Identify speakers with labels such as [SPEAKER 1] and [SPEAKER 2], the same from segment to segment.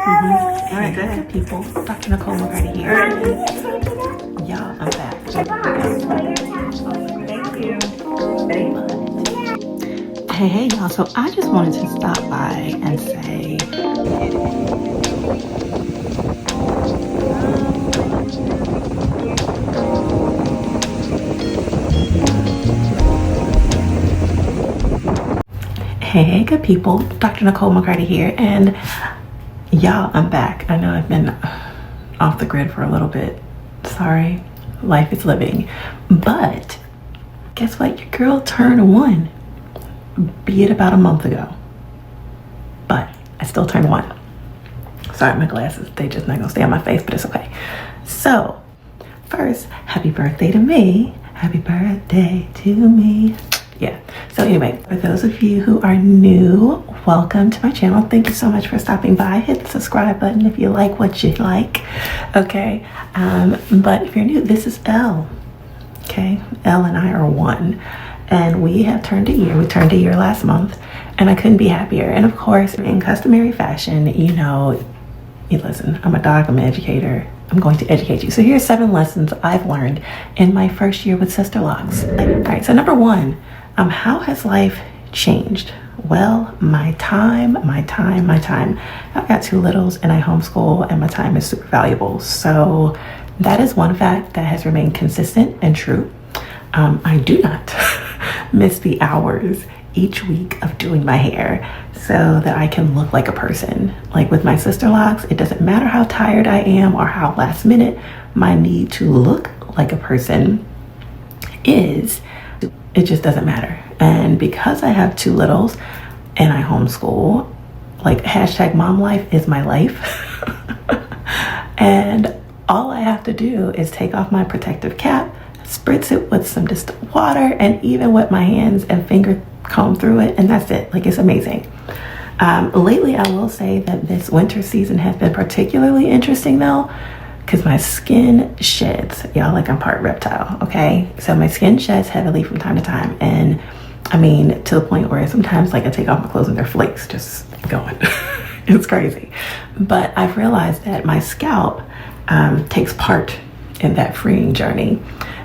[SPEAKER 1] All right, go ahead. People, Dr. Nicole McCarty here. Y'all, I'm back. Thank you. Hey, y'all. So I just wanted to stop by and say, hey, good people, Dr. Nicole McCarty here, and y'all, I'm back. I know I've been off the grid for a little bit. Sorry, life is living. But guess what? Your girl turned 1, be it about a month ago. But I still turned 1. Sorry, my glasses, they just not gonna stay on my face, but it's okay. So, first, happy birthday to me. Happy birthday to me. Yeah, so anyway, for those of you who are new, welcome to my channel. Thank you so much for stopping by. Hit the subscribe button if you like what you like, okay? But if you're new, this is Elle, okay? Elle and I are 1, and we have turned a year. We turned a year last month, and I couldn't be happier. And of course, in customary fashion, you know, listen, I'm a doc, I'm an educator. I'm going to educate you. So here's 7 lessons I've learned in my first year with Sisterlocks. All right, so number 1, how has life changed? Well, my time. I've got 2 littles and I homeschool, and my time is super valuable. So that is one fact that has remained consistent and true. I do not miss the hours each week of doing my hair so that I can look like a person. Like with my Sisterlocks, it doesn't matter how tired I am or how last minute my need to look like a person is. It just doesn't matter. And because I have 2 littles and I homeschool, like hashtag mom life is my life. And all I have to do is take off my protective cap, spritz it with some distilled water, and even wet my hands and finger comb through it, and that's it. Like, it's amazing. Lately, I will say that this winter season has been particularly interesting though, because my skin sheds. Y'all, like, I'm part reptile, okay? So my skin sheds heavily from time to time, and I mean, to the point where sometimes, like, I take off my clothes and they're flakes just going. It's crazy. But I've realized that my scalp takes part in that freeing journey.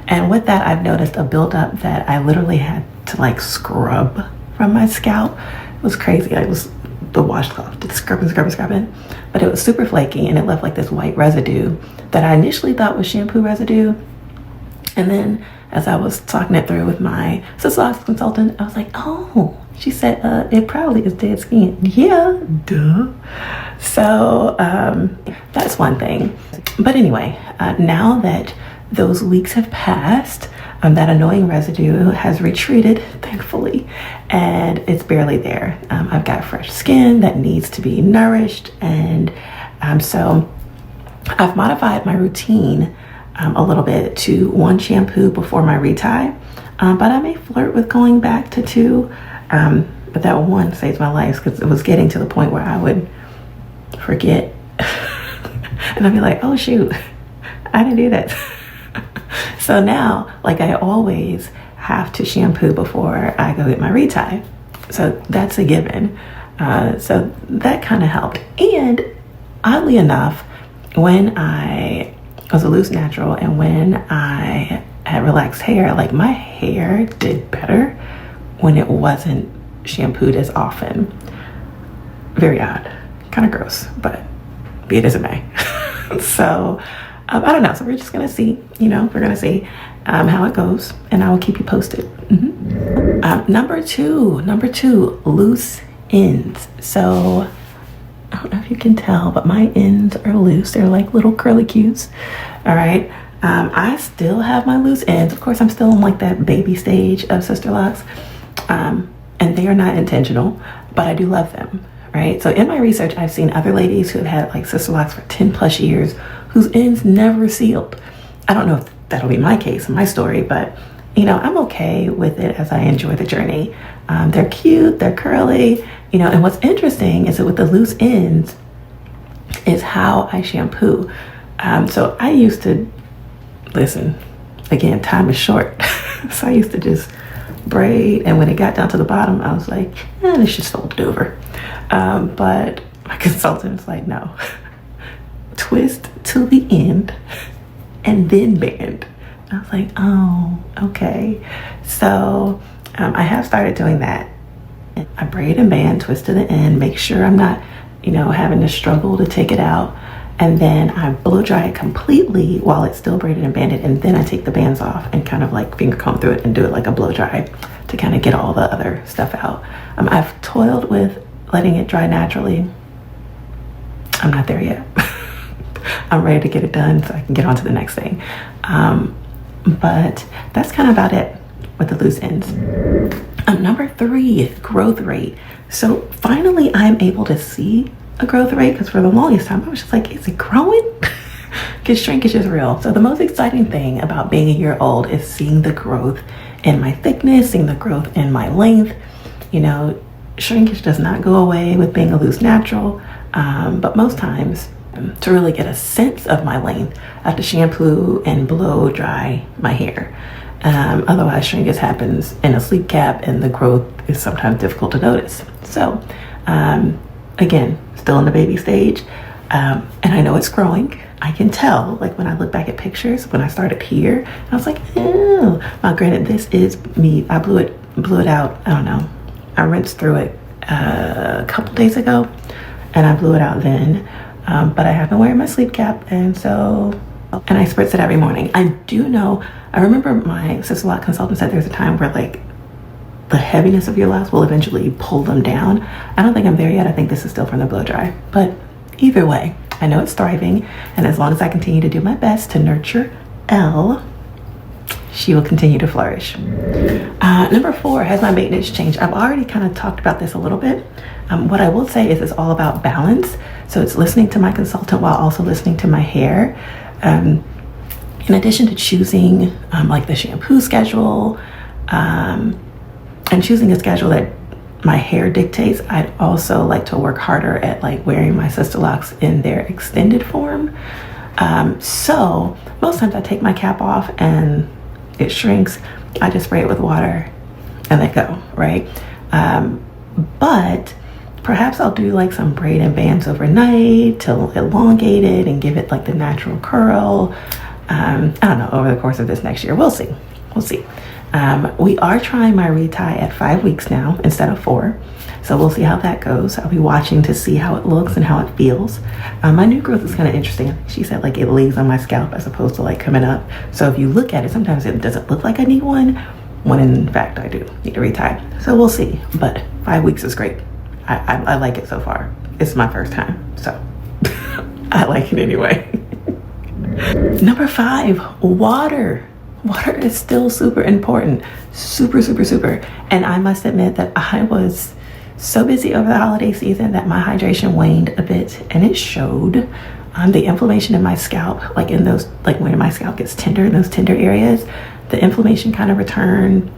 [SPEAKER 1] And with that, I've noticed a buildup that I literally had to, like, scrub from my scalp. It was crazy. I was the washcloth, just scrubbing. But it was super flaky, and it left like this white residue that I initially thought was shampoo residue. And then as I was talking it through with my Sisterlocks consultant, I was like, oh, she said, it probably is dead skin. Yeah, duh. So that's one thing. But anyway, now that those weeks have passed, that annoying residue has retreated, thankfully, and it's barely there. I've got fresh skin that needs to be nourished, and so I've modified my routine a little bit to 1 shampoo before my retie, but I may flirt with going back to 2, but that 1 saves my life, because it was getting to the point where I would forget and I'd be like, oh shoot, I didn't do that. So now, like, I always have to shampoo before I go get my retie. So that's a given. So that kind of helped. And oddly enough, when I was a loose natural and when I had relaxed hair, like, my hair did better when it wasn't shampooed as often. Very odd, kind of gross, but be it as it may. So I don't know. So we're just gonna see, we're gonna see how it goes, and I will keep you posted. Number two, loose ends. So I don't know if you can tell, but my ends are loose. They're like little curly cues. All right. I still have my loose ends. Of course, I'm still in like that baby stage of Sisterlocks, and they are not intentional, but I do love them. Right. So in my research, I've seen other ladies who have had like Sisterlocks for 10+ years whose ends never sealed. I don't know if that'll be my case, my story, but I'm okay with it as I enjoy the journey. They're cute, they're curly, and what's interesting is that with the loose ends is how I shampoo. So I used to, listen, again, time is short. So I used to just braid, and when it got down to the bottom, I was like, let's just fold it over. But my consultant was like, no, twist to the end and then band. I was like, oh, okay. So I have started doing that. I braid and band, twist to the end, make sure I'm not, having to struggle to take it out. And then I blow dry it completely while it's still braided and banded. And then I take the bands off and kind of like finger comb through it and do it like a blow dry to kind of get all the other stuff out. I've toiled with letting it dry naturally. I'm not there yet. I'm ready to get it done so I can get on to the next thing. But that's kind of about it with the loose ends. Number 3, growth rate. So finally I'm able to see a growth rate, because for the longest time I was just like, is it growing? Because shrinkage is real. So the most exciting thing about being a year old is seeing the growth in my thickness, seeing the growth in my length. Shrinkage does not go away with being a loose natural, but most times to really get a sense of my length, I have to shampoo and blow dry my hair. Otherwise shrinkage happens in a sleep cap and the growth is sometimes difficult to notice. So again, still in the baby stage, and I know it's growing. I can tell, like when I look back at pictures when I started here, I was like, oh. Now granted, this is me. I blew it out. I don't know, I rinsed through it a couple days ago and I blew it out then, but I have been wearing my sleep cap, and I spritz it every morning. I remember my Sisterlocks consultant said there's a time where like the heaviness of your locks will eventually pull them down. I don't think I'm there yet. I think this is still from the blow dry, but either way, I know it's thriving, and as long as I continue to do my best to nurture Elle, she will continue to flourish. Number 4, has my maintenance changed? I've already kind of talked about this a little bit. What I will say is it's all about balance. So it's listening to my consultant while also listening to my hair. In addition to choosing like the shampoo schedule, and choosing a schedule that my hair dictates, I'd also like to work harder at like wearing my Sisterlocks in their extended form. So most times I take my cap off and it shrinks. I just spray it with water and let go, right? But perhaps I'll do like some braid and bands overnight to elongate it and give it like the natural curl. I don't know, over the course of this next year. We'll see. We are trying my retie at 5 weeks now instead of 4. So we'll see how that goes. I'll be watching to see how it looks and how it feels. My new growth is kind of interesting. She said like it lays on my scalp as opposed to like coming up. So if you look at it, sometimes it doesn't look like I need one, when in fact I do need to retie. So we'll see, but 5 weeks is great. I like it so far. It's my first time, so I like it anyway. Number 5, water. Water is still super important. Super. And I must admit that I was so busy over the holiday season that my hydration waned a bit, and it showed. The inflammation in my scalp, like in those, like when my scalp gets tender, in those tender areas, the inflammation kind of returned.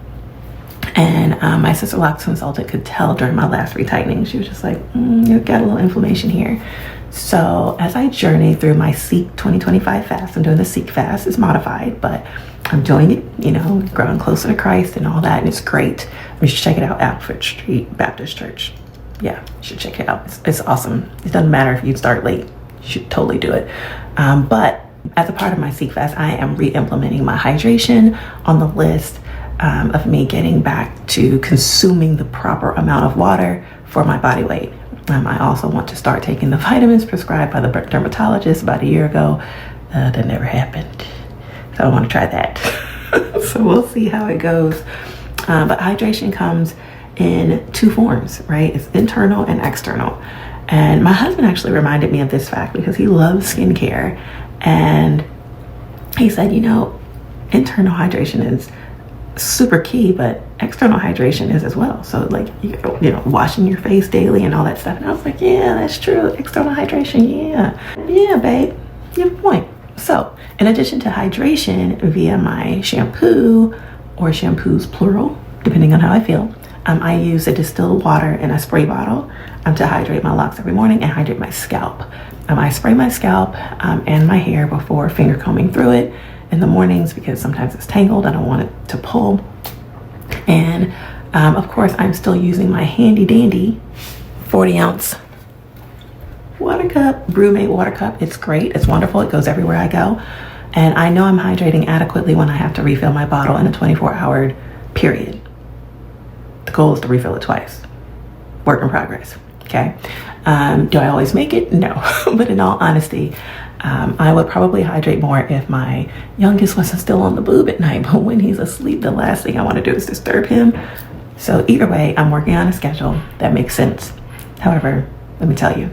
[SPEAKER 1] And my Sisterlocks consultant could tell during my last retightening. She was just like, you've got a little inflammation here. So as I journey through my Seek 2025 fast, I'm doing the Seek fast. It's modified, but I'm doing it, growing closer to Christ and all that, and it's great. You should check it out, Alfred Street Baptist Church. Yeah, you should check it out. It's awesome. It doesn't matter if you start late. You should totally do it. But as a part of my Seek fast, I am re-implementing my hydration on the list of me getting back to consuming the proper amount of water for my body weight. I also want to start taking the vitamins prescribed by the dermatologist about a year ago. That never happened. So I want to try that. So we'll see how it goes. But hydration comes in 2 forms, right? It's internal and external. And my husband actually reminded me of this fact because he loves skincare. And he said, internal hydration is super key, but external hydration is as well. So like, washing your face daily and all that stuff. And I was like, yeah, that's true. External hydration. Yeah, babe, you have a point. So in addition to hydration via my shampoo or shampoos plural, depending on how I feel, I use a distilled water in a spray bottle to hydrate my locks every morning and hydrate my scalp. I spray my scalp and my hair before finger combing through it in the mornings because sometimes it's tangled. I don't want it to pull. And of course, I'm still using my handy dandy 40-ounce water cup, Brewmate water cup. It's great. It's wonderful. It goes everywhere I go. And I know I'm hydrating adequately when I have to refill my bottle in a 24-hour period. The goal is to refill it twice. Work in progress. Okay. Do I always make it? No. But in all honesty, I would probably hydrate more if my youngest wasn't still on the boob at night. But when he's asleep, the last thing I want to do is disturb him. So either way, I'm working on a schedule that makes sense. However, let me tell you,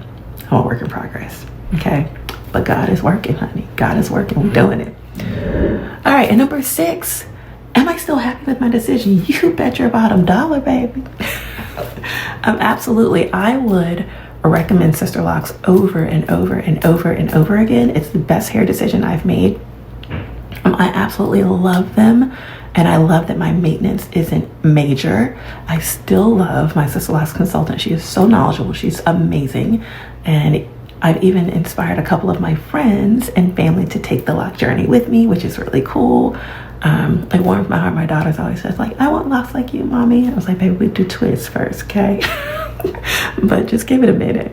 [SPEAKER 1] I'm a work in progress. Okay. But God is working, honey. God is working. We're doing it. All right. And number 6, am I still happy with my decision? You bet your bottom dollar, baby. Absolutely. I would recommend Sisterlocks over and over and over and over again. It's the best hair decision I've made. I absolutely love them. And I love that my maintenance isn't major. I still love my Sisterlocks consultant. She is so knowledgeable. She's amazing. And I've even inspired a couple of my friends and family to take the lock journey with me, which is really cool. It warms my heart. My daughter's always says, like, I want locks like you, mommy. I was like, baby, we do twists first, okay? But just give it a minute.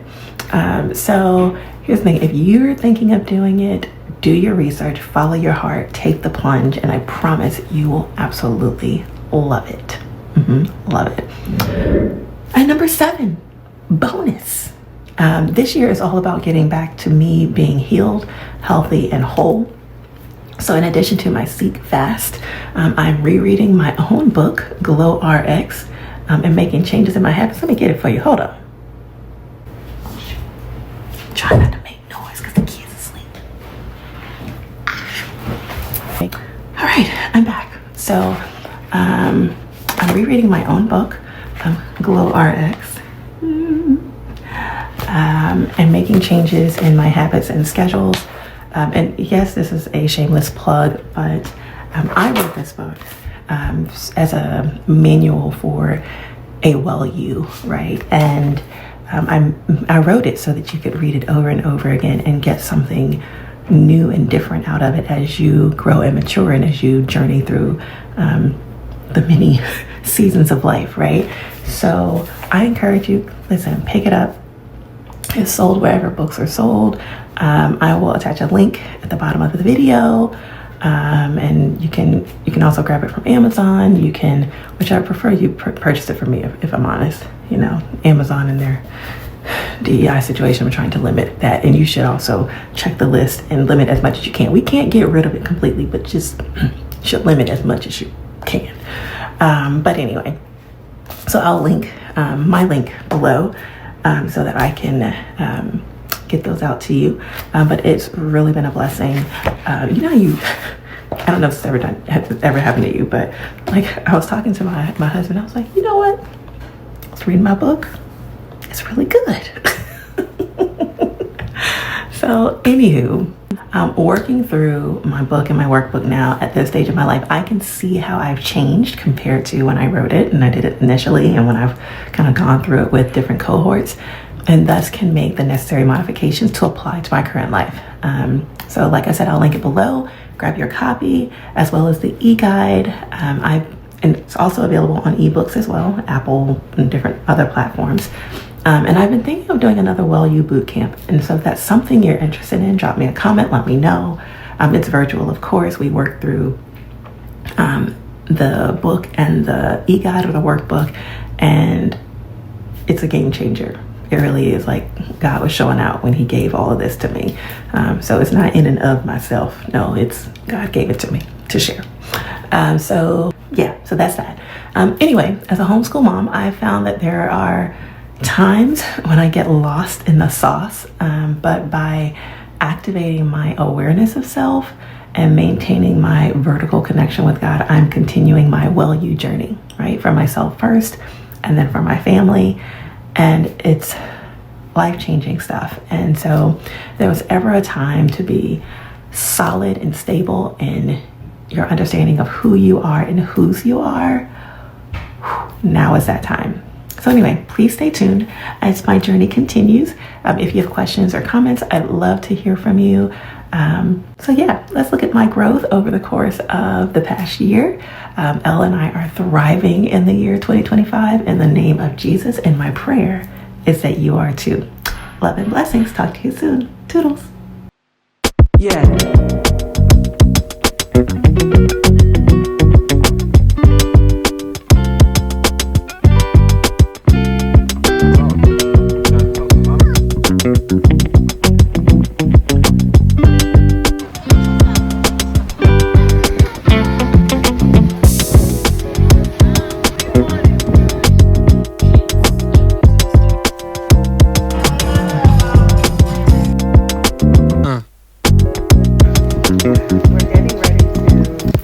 [SPEAKER 1] So here's the thing. If you're thinking of doing it, do your research, follow your heart, take the plunge, and I promise you will absolutely love it. Love it. And number 7, bonus. This year is all about getting back to me being healed, healthy, and whole. So in addition to my Seek Fast, I'm rereading my own book, Glow RX, and making changes in my habits. Let me get it for you. Hold on. Try not to make noise because the kid's asleep. All right, I'm back. So I'm rereading my own book, Glow RX. And making changes in my habits and schedules. And yes, this is a shameless plug, but I wrote this book as a manual for a well you, right? And I wrote it so that you could read it over and over again and get something new and different out of it as you grow and mature and as you journey through the many seasons of life, right? So I encourage you, listen, pick it up. It's sold wherever books are sold. I will attach a link at the bottom of the video, and you can also grab it from Amazon. You can, whichever prefer, you purchase it from me. If I'm honest, you know, Amazon and their DEI situation, we're trying to limit that, and you should also check the list and limit as much as you can. We can't get rid of it completely, but just should limit as much as you can. But anyway, so I'll link my link below. So that I can get those out to you. But it's really been a blessing. You know, I don't know if it's ever happened to you, but like I was talking to my husband, I was like, you know what? I was reading my book. It's really good. So anywho, working through my book and my workbook now at this stage of my life, I can see how I've changed compared to when I wrote it and I did it initially, and when I've kind of gone through it with different cohorts, and thus can make the necessary modifications to apply to my current life. So like I said, I'll link it below. Grab your copy as well as the e-guide. And it's also available on ebooks as well, Apple and different other platforms. And I've been thinking of doing another Well You bootcamp. And so if that's something you're interested in, drop me a comment, let me know. It's virtual, of course. We work through the book and the e-guide or the workbook, and it's a game changer. It really is. Like, God was showing out when he gave all of this to me. So it's not in and of myself. No, it's God gave it to me to share. So yeah, so that's that. Anyway, as a homeschool mom, I found that there are times when I get lost in the sauce, but by activating my awareness of self and maintaining my vertical connection with God, I'm continuing my Well You journey, right? For myself first, and then for my family. And it's life-changing stuff. And so there was ever a time to be solid and stable in your understanding of who you are and whose you are. Now is that time. So anyway, please stay tuned as my journey continues. If you have questions or comments, I'd love to hear from you. So yeah, let's look at my growth over the course of the past year. Elle and I are thriving in the year 2025 in the name of Jesus, and my prayer is that you are too. Love and blessings. Talk to you soon. Toodles.
[SPEAKER 2] Yeah.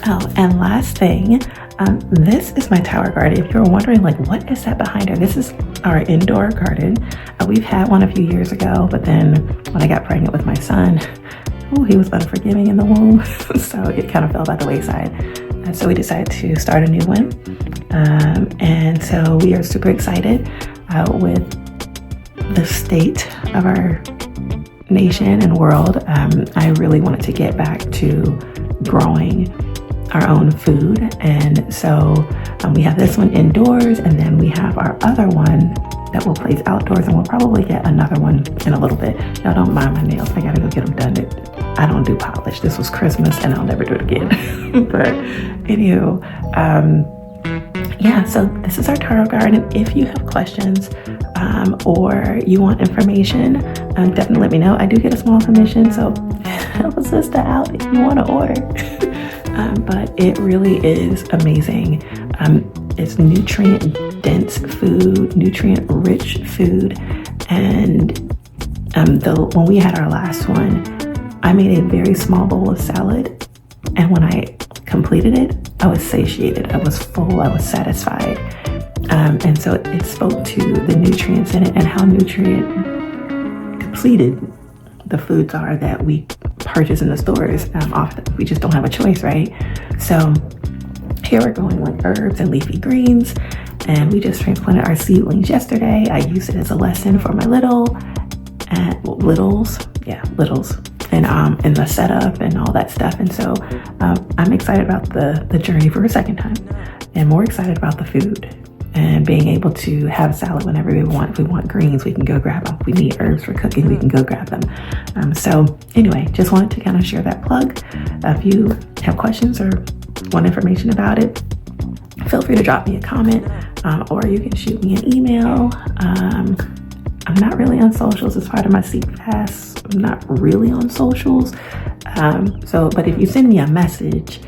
[SPEAKER 1] Oh, and last thing, this is my tower garden. If you're wondering, like, what is that behind her? This is our indoor garden. We've had one a few years ago, but then when I got pregnant with my son, he was unforgiving in the womb, so it kind of fell by the wayside. So we decided to start a new one, and so we are super excited with the state of our nation and world. I really wanted to get back to growing our own food, and so we have this one indoors, and then we have our other one that will place outdoors, and we'll probably get another one in a little bit. Y'all don't mind my nails, I gotta go get them done. I don't do polish. This was Christmas and I'll never do it again. But anywho, yeah, so this is our taro garden. If you have questions or you want information, definitely let me know. I do get a small commission, so help a sister out if you want to order. But it really is amazing. It's nutrient dense food, nutrient rich food. And when we had our last one, I made a very small bowl of salad. And when I completed it, I was satiated. I was full. I was satisfied. And so it spoke to the nutrients in it and how nutrient depleted the foods are that we purchase in the stores. Often we just don't have a choice, right? So here we're growing like herbs and leafy greens, and we just transplanted our seedlings yesterday. I used it as a lesson for my littles, and the setup and all that stuff. And so I'm excited about the journey for a second time, and more excited about the food and being able to have salad whenever we want. If we want greens, we can go grab them. If we need herbs for cooking, we can go grab them. So anyway, just wanted to kind of share that plug. If you have questions or want information about it, feel free to drop me a comment, or you can shoot me an email. I'm not really on socials as part of my seat pass. I'm not really on socials. But if you send me a message,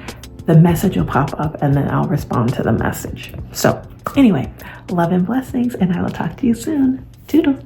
[SPEAKER 1] the message will pop up and then I'll respond to the message. So anyway, love and blessings, and I will talk to you soon. Toodles.